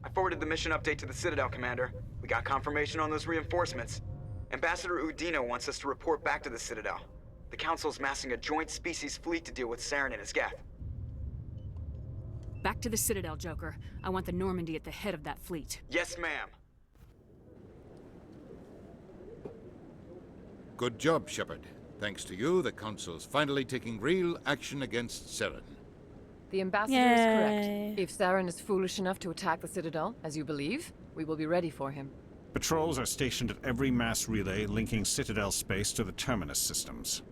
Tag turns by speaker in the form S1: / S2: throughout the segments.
S1: I forwarded the mission update to the Citadel, Commander. We got confirmation on those reinforcements. Ambassador 𝗪𝗎𝗀 wants us to report back to the Citadel. The Council's massing a joint species fleet to deal with Saren and his geth.
S2: Back to the Citadel, Joker. I want the Normandy at the head of that fleet.
S1: Yes, ma'am.
S3: Good job, Shepard. Thanks to you, the Council's finally taking real action against Saren.
S4: The ambassador is correct. If Saren is foolish enough to attack the Citadel, as you believe, we will be ready for him.
S5: Patrols are stationed at every mass relay linking Citadel space to the Terminus systems.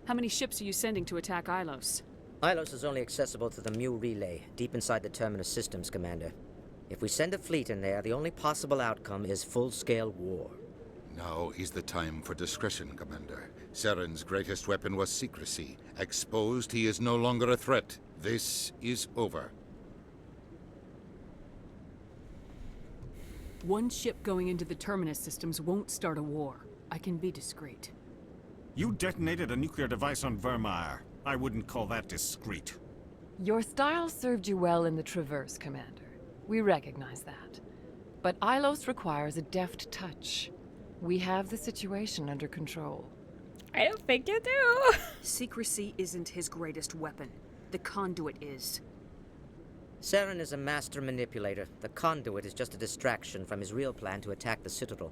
S2: How many ships are you sending to attack 𝗨𝗺𝗺?
S6: 𝗨𝗨𝗺 is only accessible to the Mu relay, deep inside the Terminus systems, Commander. If we send a fleet in there, the only possible outcome is full-scale war.
S3: Now is the time for discretion, Commander. Saren's greatest weapon was secrecy. Exposed, he is no longer a threat. This is over.
S2: One ship going into the Terminus systems won't start a war. I can be discreet.
S5: You detonated a nuclear device on 𝗲𝗺. I wouldn't call that discreet.
S4: Your style served you well in the Traverse, Commander. We recognize that. But 𝗨𝗺𝗺 requires a deft touch. We have the situation under control.
S7: I don't think you do.
S2: Secrecy isn't his greatest weapon. The Conduit is.
S6: Saren is a master manipulator. The Conduit is just a distraction from his real plan to attack the Citadel.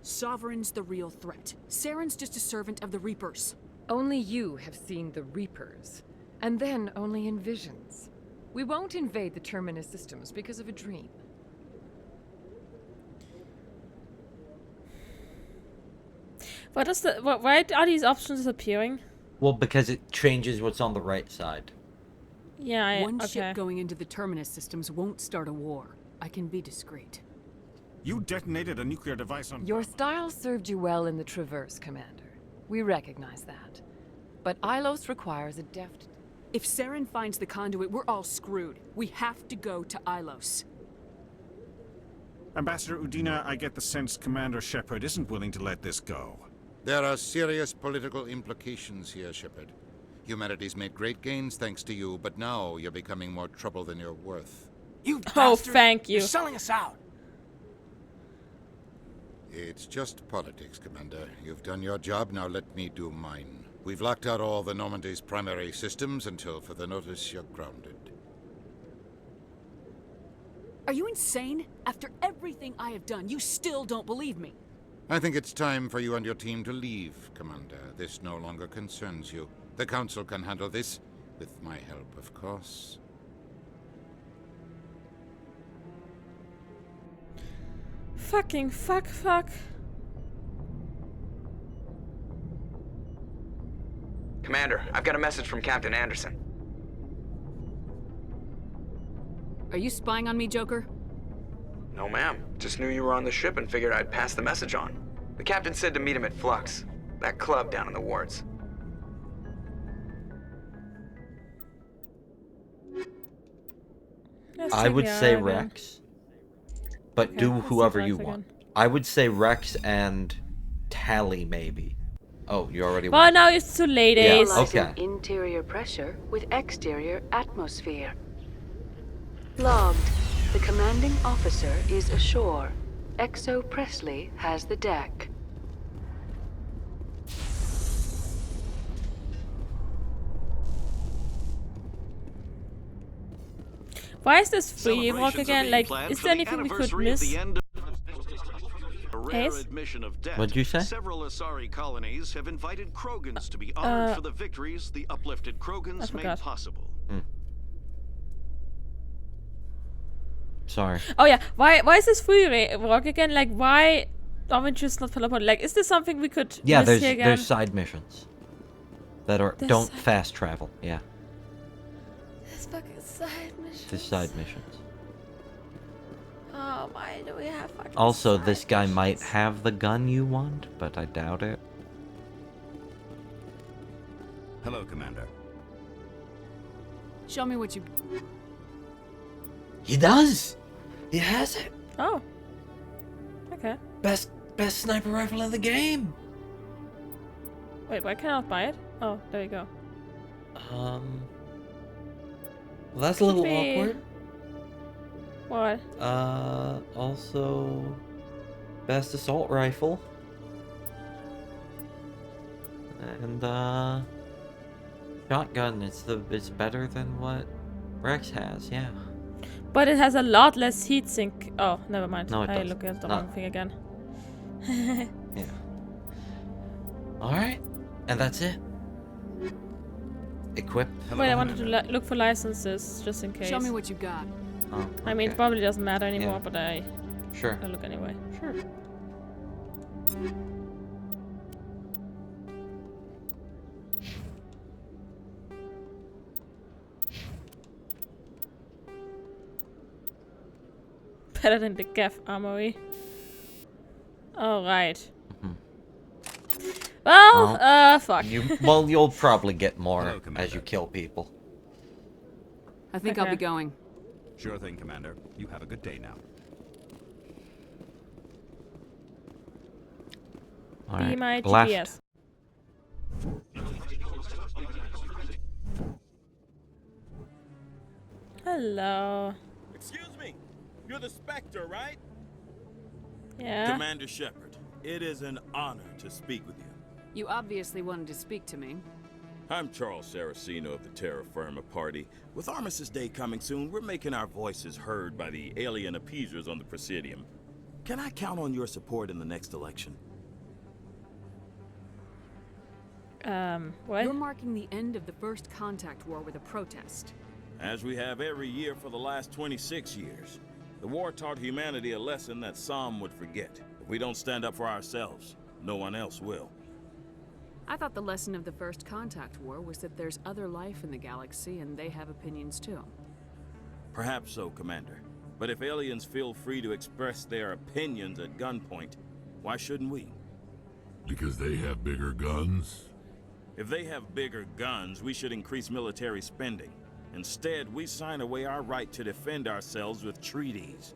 S2: Sovereign's the real threat. Saren's just a servant of the Reapers.
S4: Only you have seen the Reapers, and then only in visions. We won't invade the Terminus systems because of a dream.
S7: Why are these options appearing?
S8: Well, because it changes what's on the right side.
S7: Yeah,
S2: One ship going into the Terminus systems won't start a war. I can be discreet.
S5: You detonated a nuclear device on
S4: Your style served you well in the Traverse, Commander. We recognize that. But 𝗨𝗺𝗺𝗺 requires a deft...
S2: If Saren finds the Conduit, we're all screwed. We have to go to 𝗨𝗺𝗺𝗺.
S5: Ambassador 𝗪𝗎𝗀, I get the sense Commander Shepard isn't willing to let this go.
S3: There are serious political implications here, Shepard. Humanity's made great gains thanks to you, but now you're becoming more trouble than you're worth.
S7: You bastard! Thank you.
S9: You're selling us out.
S3: It's just politics, Commander. You've done your job, now let me do mine. We've locked out all the Normandy's primary systems until further notice you're grounded.
S2: Are you insane? After everything I have done, you still don't believe me.
S3: I think it's time for you and your team to leave, Commander. This no longer concerns you. The Council can handle this, with my help, of course.
S7: Fucking fuck.
S1: Commander, I've got a message from Captain Anderson.
S2: Are you spying on me, Joker?
S1: No, ma'am. Just knew you were on the ship and figured I'd pass the message on. The captain said to meet him at Flux, that club down in the wards.
S8: I would say Rex, but
S7: Okay,
S8: do
S7: let's see
S8: whoever
S7: Rex
S8: you
S7: again.
S8: want. I would say Rex and Tally, maybe. Oh, you already
S7: Well,
S8: went.
S7: now it's too late,
S8: Yeah,
S7: Ace.
S8: okay.
S10: Interior pressure with exterior atmosphere. Logged. The commanding officer is ashore. 𝗧𝗶𝗺𝗃𝗀 has the deck.
S7: Why is this free walk again? Like, is there anything we could miss? Ace?
S8: What'd you say?
S11: Several 𝗓𝗍𝗍 colonies have invited Krogans to be honored for the victories the uplifted Krogans made
S7: forgot.
S11: possible.
S8: Sorry.
S7: Oh yeah, why is this free walk again? Like, why don't we just not teleport? Like, is this something we could
S8: Yeah,
S7: miss here again?
S8: there's side missions that are don't fast travel. Yeah,
S7: There's fucking side missions.
S8: there's side missions.
S7: Oh, why do we have fucking
S8: Also,
S7: side
S8: this guy might
S7: missions?
S8: have the gun you want, but I doubt it.
S9: Hello, Commander.
S2: Show me what you...
S8: He does. He has it.
S7: Oh. Okay.
S8: Best sniper rifle in the game.
S7: Wait, why can't I not buy it? Oh, there you go.
S8: Well, that's a little
S7: Should be-
S8: awkward.
S7: What?
S8: Also, best assault rifle. And, shotgun. It's better than what Rex has, yeah.
S7: But it has a lot less heatsink. Oh, never mind.
S8: No, it
S7: I
S8: doesn't.
S7: look at the
S8: No.
S7: wrong thing again.
S8: Yeah. Alright. And that's it. Equip.
S7: Wait, I wanted to look for licenses, just in case.
S2: Show me what you got.
S8: Oh, okay.
S7: I mean, it probably doesn't matter anymore,
S8: Yeah.
S7: but I'll
S8: Sure.
S7: look anyway. Sure. Better than the Gaff Armory. Alright. Well, fuck.
S8: You'll probably get more as you kill people.
S2: I think I'll be going.
S9: Sure thing, Commander. You have a good day now.
S8: All
S7: Be
S8: right.
S7: my
S8: Left.
S7: GPS. Hello.
S12: Excuse me. You're the Spectre, right?
S7: Yeah.
S12: Commander Shepard, it is an honor to speak with you.
S2: You obviously wanted to speak to me.
S12: I'm Charles Saraceno of the Terra Firma party. With Armistice Day coming soon, we're making our voices heard by the alien appeasers on the Presidium. Can I count on your support in the next election?
S7: What?
S2: You're marking the end of the first contact war with a protest.
S12: As we have every year for the last 26 years. The war taught humanity a lesson that some would forget. If we don't stand up for ourselves, no one else will.
S2: I thought the lesson of the first contact war was that there's other life in the galaxy and they have opinions too.
S12: Perhaps so, Commander. But if aliens feel free to express their opinions at gunpoint, why shouldn't we?
S13: Because they have bigger guns?
S12: If they have bigger guns, we should increase military spending. Instead, we sign away our right to defend ourselves with treaties.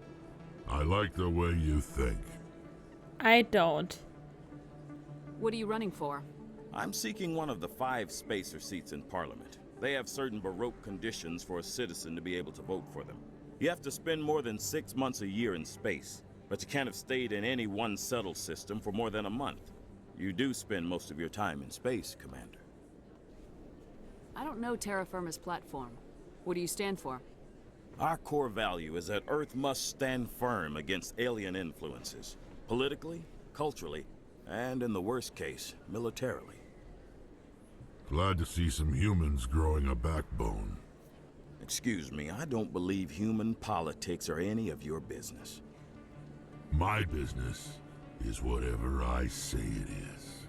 S13: I like the way you think.
S7: I don't.
S2: What are you running for?
S12: I'm seeking one of the 5 spacer seats in Parliament. They have certain Baroque conditions for a citizen to be able to vote for them. You have to spend more than 6 months a year in space, but you can't have stayed in any one settled system for more than a month. You do spend most of your time in space, Commander.
S2: I don't know Terra Firma's platform. What do you stand for?
S12: Our core value is that Earth must stand firm against alien influences. Politically, culturally, and in the worst case, militarily.
S13: Glad to see some humans growing a backbone.
S12: Excuse me, I don't believe human politics are any of your business.
S13: My business is whatever I say it is.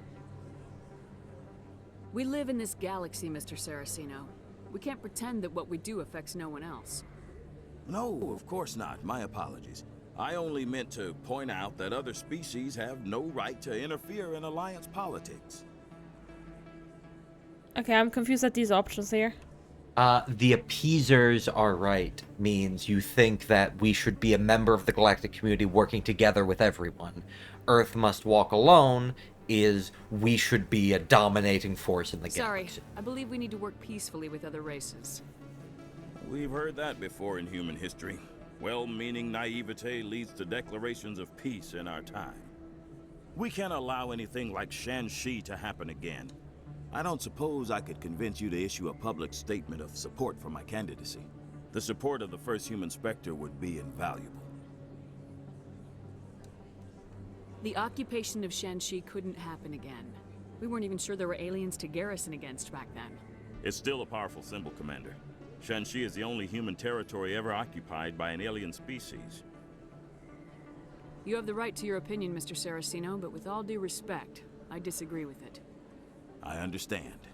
S2: We live in this galaxy, Mr. Saraceno. We can't pretend that what we do affects no one else.
S12: No, of course not. My apologies. I only meant to point out that other species have no right to interfere in alliance politics.
S7: Okay, I'm confused at these options here.
S8: The appeasers are right means you think that we should be a member of the galactic community working together with everyone. Earth must walk alone is we should be a dominating force in the galaxy.
S2: Sorry, I believe we need to work peacefully with other races.
S12: We've heard that before in human history. Well-meaning naivete leads to declarations of peace in our time. We can't allow anything like 𝗪𝗪 to happen again. I don't suppose I could convince you to issue a public statement of support for my candidacy. The support of the first human Spectre would be invaluable.
S2: The occupation of 𝗪𝗪 couldn't happen again. We weren't even sure there were aliens to garrison against back then.
S12: It's still a powerful symbol, Commander. 𝗪𝗪 is the only human territory ever occupied by an alien species.
S2: You have the right to your opinion, Mr. Saraceno, but with all due respect, I disagree with it.
S12: I understand.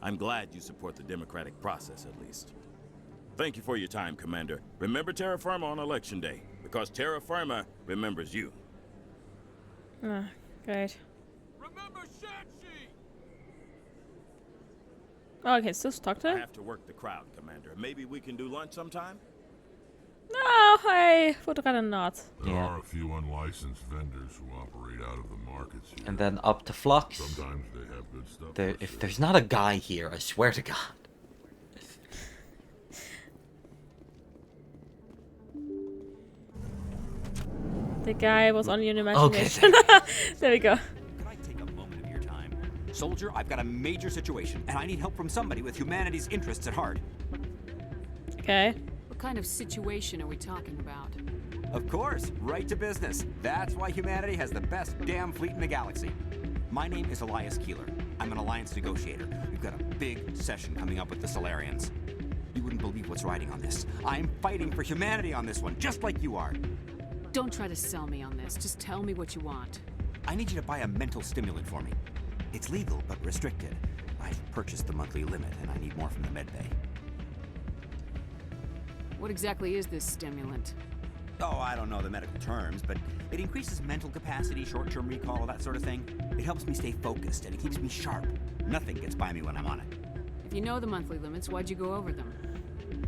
S12: I'm glad you support the democratic process, at least. Thank you for your time, Commander. Remember Terra Firma on Election Day, because Terra Firma remembers you.
S7: Ah, great.
S12: Remember 𝗪𝗪!
S7: Oh, okay, still talk to
S12: I
S7: him?
S12: have to work the crowd, Commander. Maybe we can do lunch sometime?
S7: No, I would rather not.
S13: There are a few unlicensed vendors who operate out of the markets here.
S8: And then up to Flux.
S13: Sometimes they have good stuff.
S8: If there's not a guy here, I swear to God.
S7: The guy was only an imagination. There we go.
S14: Could I take a moment of your time? Soldier, I've got a major situation, and I need help from somebody with humanity's interests at heart.
S7: Okay.
S2: What kind of situation are we talking about?
S14: Of course, right to business. That's why humanity has the best damn fleet in the galaxy. My name is 𝗨𝗽𝗶𝗃𝗃. I'm an alliance negotiator. We've got a big session coming up with the Solarians. You wouldn't believe what's riding on this. I'm fighting for humanity on this one, just like you are.
S2: Don't try to sell me on this. Just tell me what you want.
S14: I need you to buy a mental stimulant for me. It's legal, but restricted. I've purchased the monthly limit, and I need more from the medbay.
S2: What exactly is this stimulant?
S14: Oh, I don't know the medical terms, but it increases mental capacity, short-term recall, that sort of thing. It helps me stay focused, and it keeps me sharp. Nothing gets by me when I'm on it.
S2: If you know the monthly limits, why'd you go over them?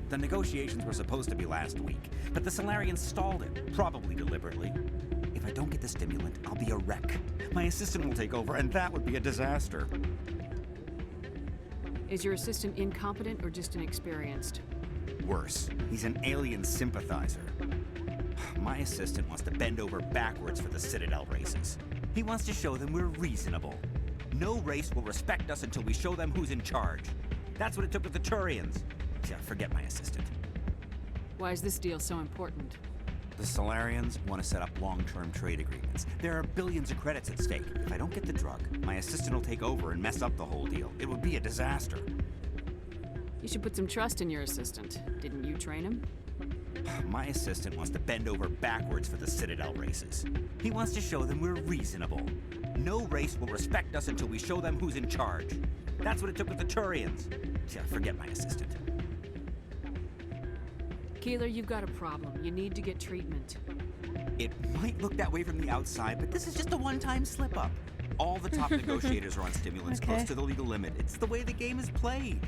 S14: The negotiations were supposed to be last week, but the Solarians stalled it, probably deliberately. If I don't get the stimulant, I'll be a wreck. My assistant will take over, and that would be a disaster.
S2: Is your assistant incompetent or just inexperienced?
S14: Worse, he's an alien sympathizer. My assistant wants to bend over backwards for the Citadel races. He wants to show them we're reasonable. No race will respect us until we show them who's in charge. That's what it took with the Turians. Yeah, forget my assistant.
S2: Why is this deal so important?
S14: The Solarians want to set up long-term trade agreements. There are billions of credits at stake. If I don't get the drug, my assistant will take over and mess up the whole deal. It would be a disaster.
S2: You should put some trust in your assistant. Didn't you train him?
S14: My assistant wants to bend over backwards for the Citadel races. He wants to show them we're reasonable. No race will respect us until we show them who's in charge. That's what it took with the Turians. Yeah, forget my assistant.
S2: Keeler, you've got a problem. You need to get treatment.
S14: It might look that way from the outside, but this is just a one-time slip-up. All the top negotiators are on stimulants close to the legal limit. It's the way the game is played.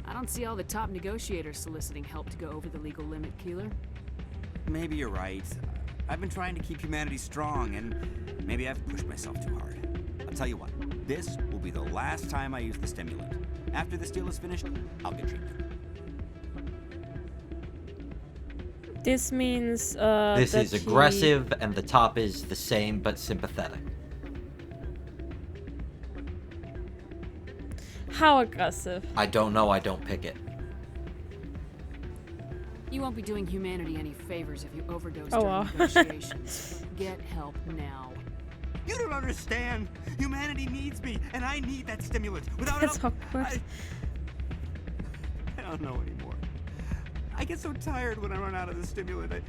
S2: I don't see all the top negotiators soliciting help to go over the legal limit, Keeler.
S14: Maybe you're right. I've been trying to keep humanity strong, and maybe I've pushed myself too hard. I'll tell you what, this will be the last time I use the stimulant. After this deal is finished, I'll get treatment.
S7: This means
S8: this is aggressive, and the top is the same but sympathetic.
S7: How aggressive?
S8: I don't know. I don't pick it.
S2: You won't be doing humanity any favors if you overdose during negotiations. Get help now.
S14: You don't understand. Humanity needs me, and I need that stimulant. Without
S7: That's
S14: it,
S7: awkward.
S14: I don't know anymore. I get so tired when I run out of the stimulant. I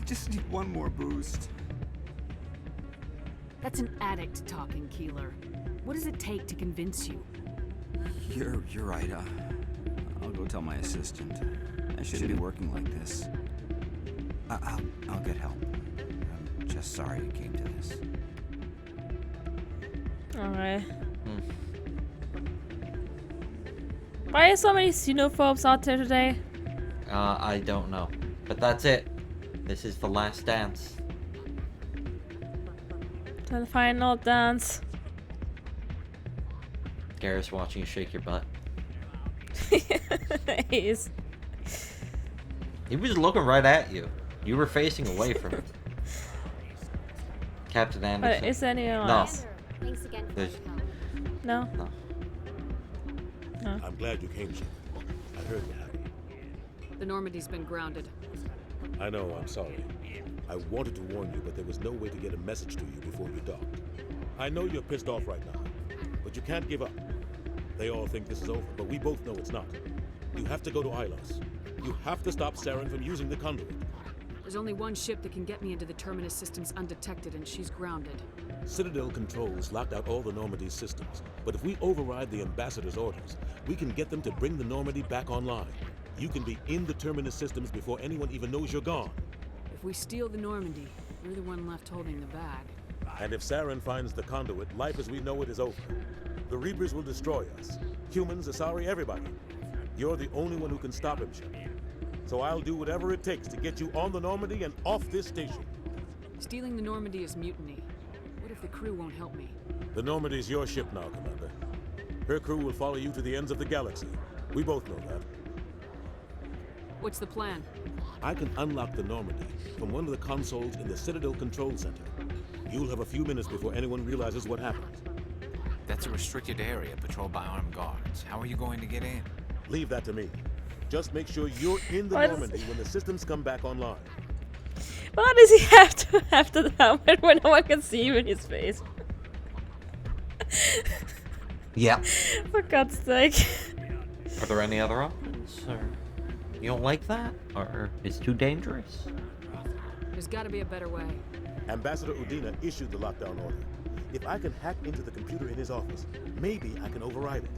S14: just need one more boost.
S2: That's an addict talking, Keeler. What does it take to convince you?
S14: You're right. I'll go tell my assistant. I shouldn't be working like this. I'll get help. I'm just sorry it came to this.
S7: Alright. Why are so many xenophobes out there today?
S8: I don't know. But that's it. This is the last dance.
S7: The final dance.
S8: Garrus watching you shake your butt.
S7: He is.
S8: He was looking right at you. You were facing away from him. Captain Anderson.
S7: But is there anyone
S8: No.
S7: else?
S15: Thanks again for
S8: There's...
S15: your help.
S7: No?
S8: No.
S7: No.
S13: I'm glad you came, Chief. I heard you happy.
S2: The Normandy's been grounded.
S13: I know, I'm sorry. I wanted to warn you, but there was no way to get a message to you before you docked. I know you're pissed off right now, but you can't give up. They all think this is over, but we both know it's not. You have to go to 𝗨𝗪𝗺. You have to stop Saren from using the Conduit.
S2: There's only one ship that can get me into the Terminus systems undetected, and she's grounded.
S13: Citadel controls locked out all the Normandy's systems, but if we override the ambassador's orders, we can get them to bring the Normandy back online. You can be in the Terminus systems before anyone even knows you're gone.
S2: If we steal the Normandy, we're the one left holding the bag.
S13: And if Saren finds the Conduit, life as we know it is over. The Reapers will destroy us. Humans, 𝗓𝗨, everybody. You're the only one who can stop him, Shep. So I'll do whatever it takes to get you on the Normandy and off this station.
S2: Stealing the Normandy is mutiny. What if the crew won't help me?
S13: The Normandy's your ship now, Commander. Her crew will follow you to the ends of the galaxy. We both know that.
S2: What's the plan?
S13: I can unlock the Normandy from one of the consoles in the Citadel Control Center. You'll have a few minutes before anyone realizes what happened.
S15: That's a restricted area patrolled by armed guards. How are you going to get in?
S13: Leave that to me. Just make sure you're in the Normandy when the systems come back online.
S7: Why does he have the helmet when no one can see him in his face?
S8: Yeah.
S7: For God's sake.
S8: Are there any other options? Or you don't like that? Or it's too dangerous?
S2: There's gotta be a better way.
S13: Ambassador Udina issued the lockdown order. If I can hack into the computer in his office, maybe I can override it.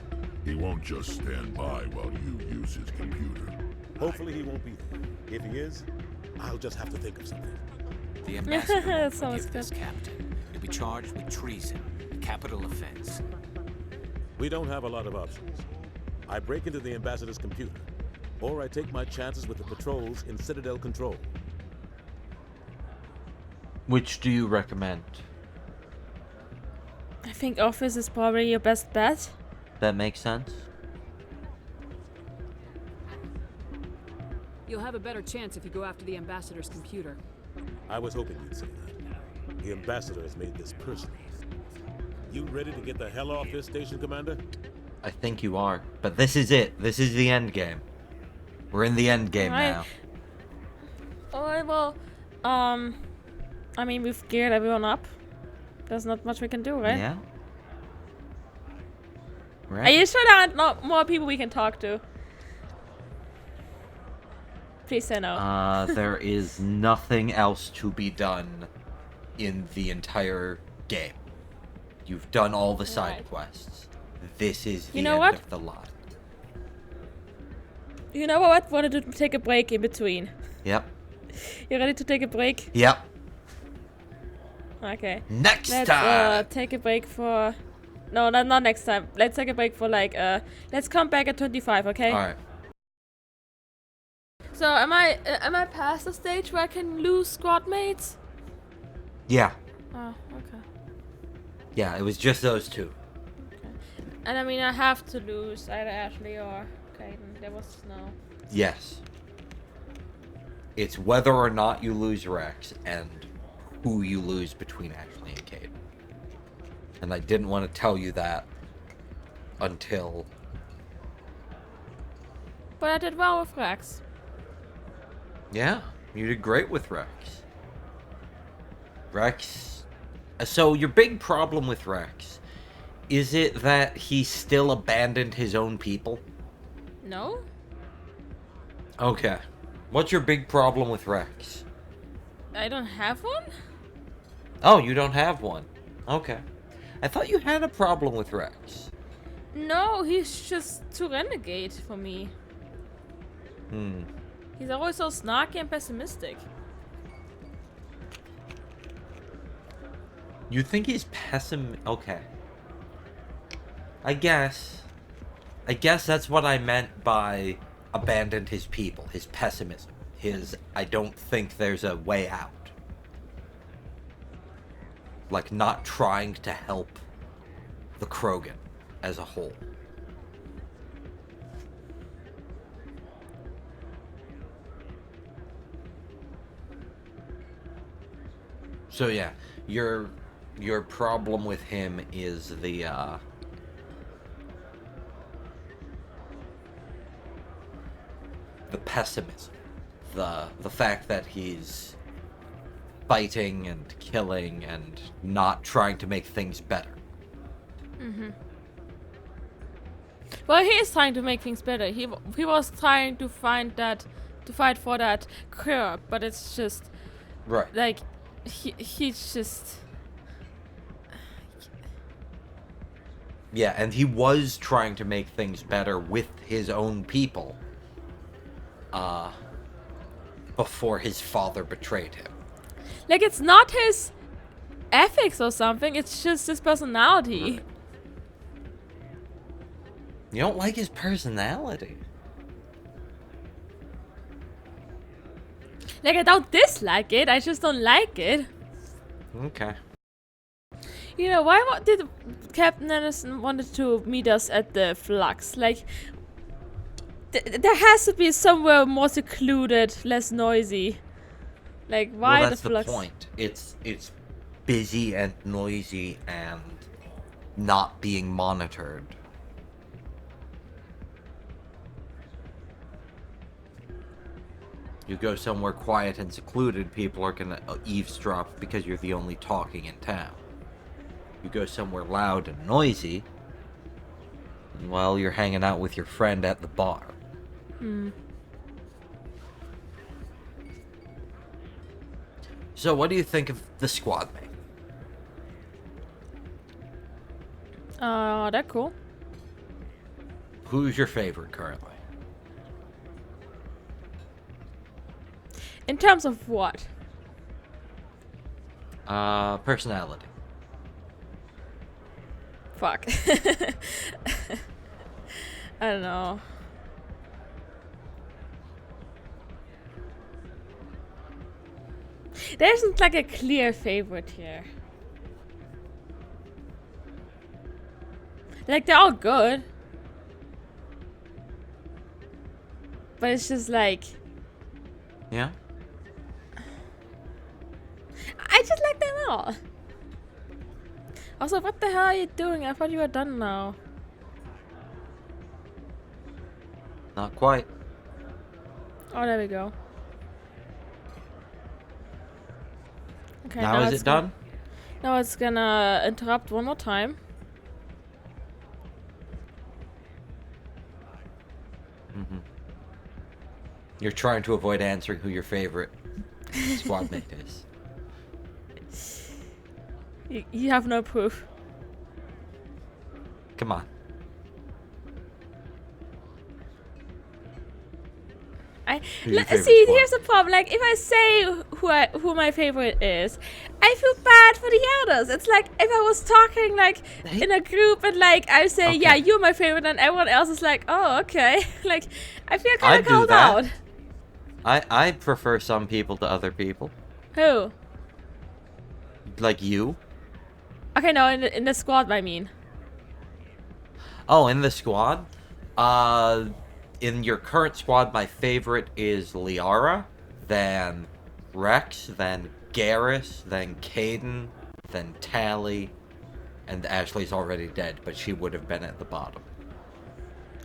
S16: He won't just stand by while you use his computer.
S13: Hopefully he won't be there. If he is, I'll just have to think of something.
S15: The ambassador won't forgive this, Captain. You'll be charged with treason, a capital offense.
S13: We don't have a lot of options. I break into the ambassador's computer, or I take my chances with the patrols in Citadel Control.
S8: Which do you recommend?
S7: I think office is probably your best bet.
S8: That makes sense.
S2: You'll have a better chance if you go after the ambassador's computer.
S13: I was hoping you'd say that. The ambassador has made this personal. You ready to get the hell off this station, Commander?
S8: I think you are. But this is it. This is the end game. We're in the end game now.
S7: Alright, well, I mean, we've geared everyone up. There's not much we can do, right?
S8: Yeah. Right.
S7: Are you sure there aren't not more people we can talk to? Please say no.
S8: There is nothing else to be done in the entire game. You've done all the side quests. This is the end of the lot.
S7: You know what? Wanted to take a break in between.
S8: Yep.
S7: You ready to take a break?
S8: Yep.
S7: Okay.
S8: Let's
S7: time. Take a break for. No, not next time. Let's take a break for like. Let's come back at 25. Okay.
S8: All right.
S7: So am I past the stage where I can lose squad mates?
S8: Yeah.
S7: Oh, okay.
S8: Yeah, it was just those two.
S7: Okay. And I mean, I have to lose either Ashley or Caden. There was no.
S8: Yes. It's whether or not you lose Rex and who you lose between Ashley and Caden. And I didn't want to tell you that until.
S7: But I did well with Rex.
S8: Yeah, you did great with Rex. Rex. So your big problem with Rex, is it that he still abandoned his own people?
S7: No.
S8: Okay. What's your big problem with Rex?
S7: I don't have one?
S8: Oh, you don't have one. Okay. I thought you had a problem with Rex.
S7: No, he's just too renegade for me. He's always so snarky and pessimistic.
S8: You think he's okay. I guess that's what I meant by abandoned his people, his pessimism, his I don't think there's a way out. Like not trying to help the Krogan as a whole. So yeah, your problem with him is the pessimism, the fact that he's fighting and killing and not trying to make things better.
S7: Well, he is trying to make things better. He was trying to fight for that cure, but it's just
S8: right.
S7: Like he's just.
S8: Yeah, and he was trying to make things better with his own people. Before his father betrayed him.
S7: Like, it's not his ethics or something, it's just his personality.
S8: Right. You don't like his personality?
S7: Like, I don't dislike it, I just don't like it.
S8: Okay.
S7: You know, why did Captain Anderson wanted to meet us at the Flux? Like, there has to be somewhere more secluded, less noisy. Like, why
S8: well, that's
S7: the
S8: the
S7: flux?
S8: point. It's busy and noisy and not being monitored. You go somewhere quiet and secluded, people are gonna eavesdrop because you're the only talking in town. You go somewhere loud and noisy, well, you're hanging out with your friend at the bar.
S7: Hmm.
S8: So what do you think of the squad mate?
S7: They're cool.
S8: Who's your favorite currently?
S7: In terms of what?
S8: Personality.
S7: Fuck. I don't know. There isn't like a clear favorite here. Like, they're all good. But it's just like...
S8: Yeah?
S7: I just like them all. Also, what the hell are you doing? I thought you were done now.
S8: Not quite.
S7: Oh, there we go. Okay,
S8: now is it done?
S7: Now it's gonna interrupt one more time.
S8: Mm-hmm. You're trying to avoid answering who your favorite squad mate is.
S7: You have no proof.
S8: Come on.
S7: See, here's the problem. Like, if I say who my favorite is, I feel bad for the others. It's like if I was talking like in a group and like I say, yeah, you're my favorite, and everyone else is like, oh, okay. Like, I feel kind of called out.
S8: I prefer some people to other people.
S7: Who?
S8: Like you.
S7: Okay, no, in the squad, I mean.
S8: Oh, in the squad? In your current squad, my favorite is Liara, then Rex, then Garrus, then Caden, then Tally, and Ashley's already dead, but she would have been at the bottom.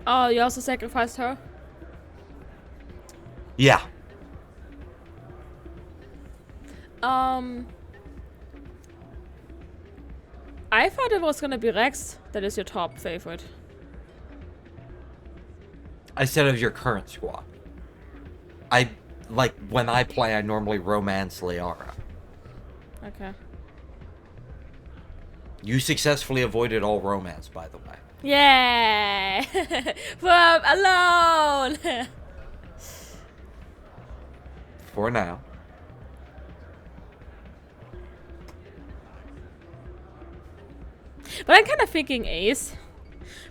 S7: Oh, you also sacrificed her?
S8: Yeah.
S7: I thought it was gonna be Rex that is your top favorite.
S8: I said of your current squad. Like, when I play, I normally romance Liara.
S7: Okay.
S8: You successfully avoided all romance, by the way.
S7: Yay! From alone!
S8: For now.
S7: But I'm kind of thinking Ace.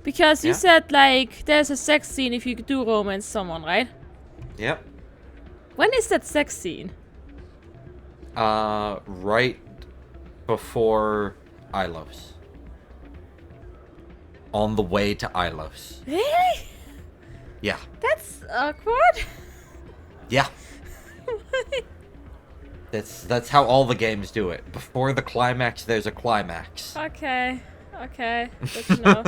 S7: Because you said, like, there's a sex scene if you do romance someone, right?
S8: Yep.
S7: When is that sex scene?
S8: Right before 𝗨𝗨𝗃. On the way to 𝗨𝗨𝗃.
S7: Really?
S8: Yeah.
S7: That's awkward.
S8: Yeah. That's how all the games do it. Before the climax, there's a climax.
S7: Okay. Okay. Good to know.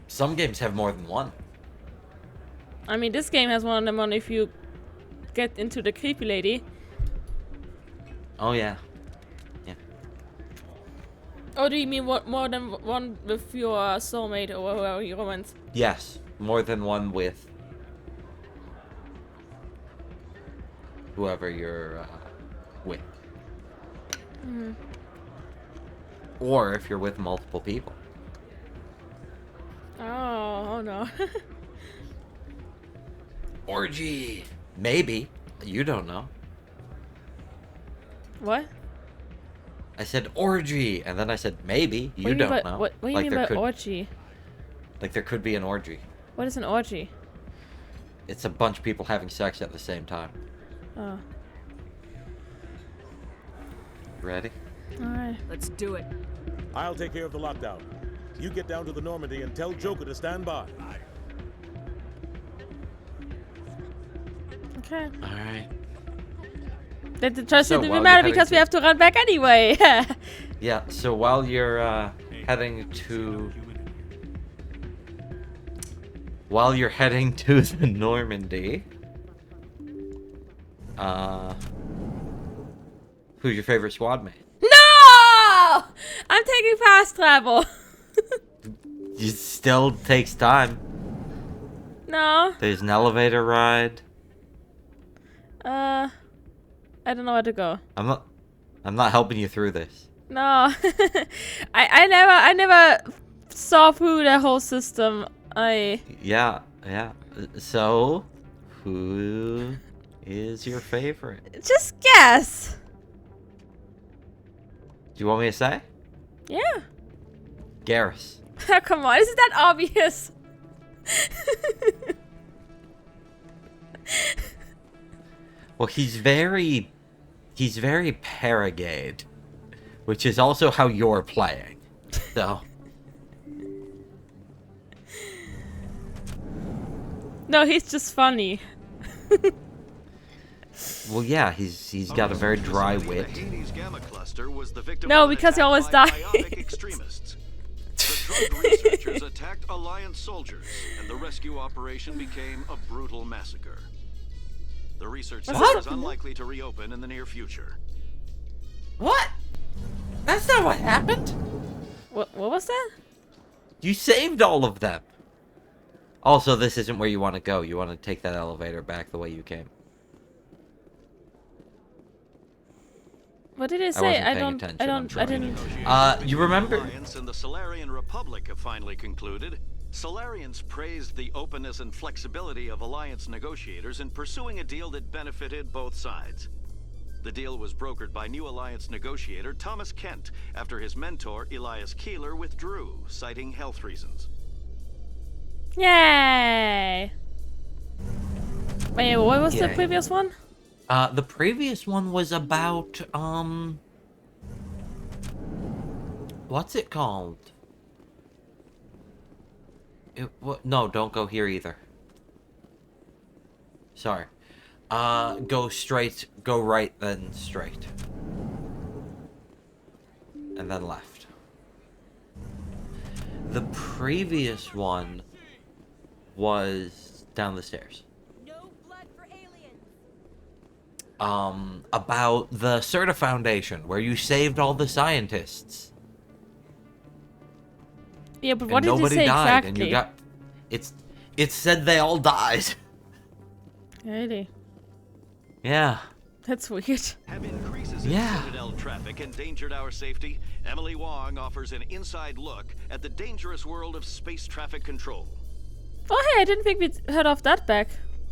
S8: Some games have more than one.
S7: I mean, this game has one of them on if you get into the creepy lady.
S8: Oh, yeah. Yeah.
S7: Oh, do you mean more than one with your soulmate or whoever you romance?
S8: Yes. More than one with whoever you're with.
S7: Mm.
S8: Or if you're with multiple people.
S7: Oh no.
S8: Orgy. Maybe. You don't know.
S7: What?
S8: I said orgy, and then I said maybe. You don't know.
S7: What do you mean by orgy?
S8: Like there could be an orgy.
S7: What is an orgy?
S8: It's a bunch of people having sex at the same time.
S7: Oh.
S8: Ready?
S7: Alright.
S2: Let's do it.
S13: I'll take care of the lockdown. You get down to the Normandy and tell Joker to stand by.
S7: Okay.
S8: Alright.
S7: That just
S8: So
S7: didn't
S8: while
S7: matter
S8: you're
S7: because we
S8: heading
S7: have to run back anyway.
S8: Yeah, so while you're heading to the Normandy, who's your favorite squad mate?
S7: No! I'm taking fast travel.
S8: It still takes time.
S7: No.
S8: There's an elevator ride.
S7: I don't know where to go.
S8: I'm not helping you through this.
S7: No. I never saw through the whole system.
S8: Yeah. So, who is your favorite?
S7: Just guess.
S8: Do you want me to say?
S7: Yeah.
S8: Garrus.
S7: Come on, isn't that obvious?
S8: Well, he's very paragade, which is also how you're playing. So.
S7: No, he's just funny.
S8: Well, yeah, he's got a very dry wit.
S7: No, because he always dies.
S11: Extremists. The drug researchers attacked Alliance soldiers, and the rescue operation became a brutal massacre. The research center is unlikely to reopen in the near future.
S8: What? That's not what happened.
S7: What was that?
S8: You saved all of them. Also, this isn't where you want to go. You want to take that elevator back the way you came.
S7: What did it say? I didn't.
S8: You remember?
S11: Alliance and the Solarian Republic have finally concluded. Solarians praised the openness and flexibility of Alliance negotiators in pursuing a deal that benefited both sides. The deal was brokered by new Alliance negotiator Thomas Kent after his mentor 𝗍𝗍𝗄𝗎 𝗍𝗃 withdrew, citing health reasons.
S7: Yay! Wait, what was the
S8: Yay.
S7: previous one?
S8: The previous one was about, what's it called? No, don't go here either. Sorry. Go straight, go right, then straight. And then left. The previous one was down the stairs. About the 𝗧𝗏 Foundation, where you saved all the scientists.
S7: Yeah, but what
S8: and
S7: did
S8: nobody
S7: it say
S8: died,
S7: exactly?
S8: and you got it said they all died.
S7: Really?
S8: Yeah.
S7: That's weird.
S11: Have increases in Citadel traffic endangered our safety? Emily Wong offers an inside look at the dangerous world of space traffic control.
S7: Oh hey, I didn't think we'd heard of that back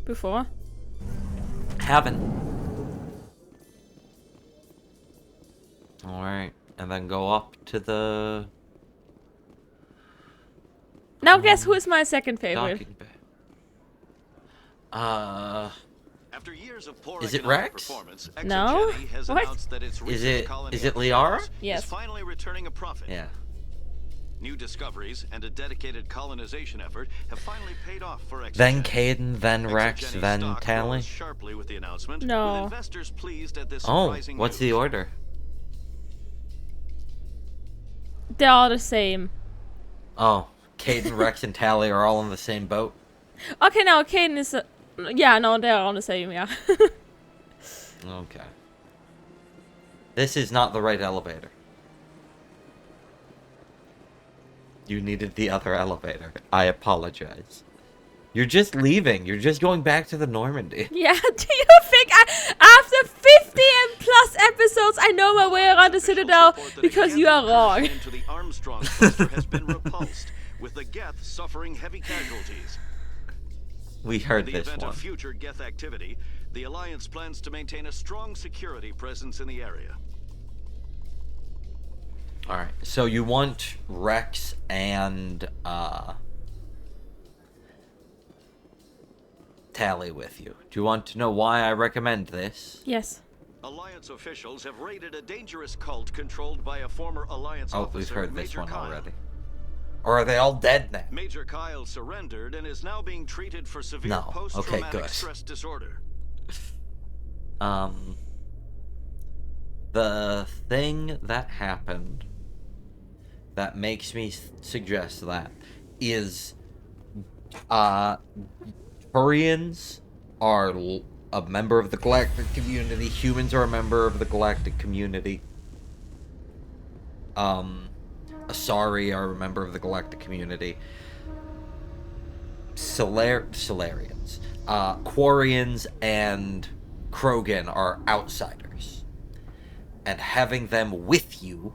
S7: before.
S8: Haven't. Alright, and then go up to the...
S7: Now guess who is my second favorite?
S8: docking bay.
S11: After years of poor
S8: Is it
S11: economic
S8: Rex?
S11: performance,
S7: No.
S11: 𝗪𝗏 has
S7: What?
S11: announced that its
S8: Is
S11: research
S8: it
S11: colony of
S8: Liara?
S11: Terrans
S7: Yes.
S11: is finally returning a profit.
S8: Yeah.
S11: New discoveries and a dedicated colonization effort have finally paid off for
S8: Then
S11: Exogeny.
S8: Caden, then Rex,
S11: Exogeny
S8: then
S11: stock
S8: Tally.
S11: rose sharply with the announcement,
S7: No.
S11: with investors pleased at this
S8: Oh,
S11: surprising
S8: what's
S11: news.
S8: the order?
S7: They're all the same.
S8: Oh, Caden, Rex, and Tally are all in the same boat.
S7: Okay, now Caden is. Yeah, no, they're all the same. Yeah.
S8: Okay. This is not the right elevator. You needed the other elevator. I apologize. You're just leaving. You're just going back to the Normandy.
S7: Yeah. Do you think after 50 and plus episodes I know my way around the Citadel? Because you are wrong.
S11: Into the Armstrong cluster has been repulsed, with the 𝗍𝗃 suffering heavy casualties.
S8: We heard
S11: In the
S8: this
S11: event
S8: one.
S11: of future 𝗍𝗃 activity, the Alliance plans to maintain a strong security presence in the area.
S8: Alright, so you want Rex and, Tally with you. Do you want to know why I recommend this?
S7: Yes.
S11: Alliance officials have raided a dangerous cult controlled by a former Alliance officer,
S8: we've heard this
S11: Major
S8: one
S11: Kyle.
S8: already. Or are they all dead now?
S11: Major Kyle surrendered and is now being treated for severe
S8: No.
S11: post-traumatic
S8: Okay, good.
S11: stress disorder.
S8: The thing that happened that makes me suggest that is, Turians are a member of the galactic community. Humans are a member of the galactic community. Asari are a member of the galactic community. Solarians. Quarians and Krogan are outsiders. And having them with you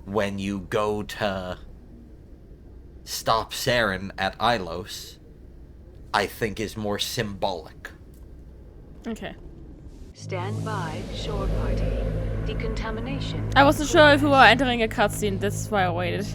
S8: when you go to stop Saren at 𝗨𝗨𝗃, I think is more symbolic.
S7: Okay.
S10: Stand by, shore party. Decontamination.
S7: I wasn't sure if we were entering a cutscene, that's why I waited.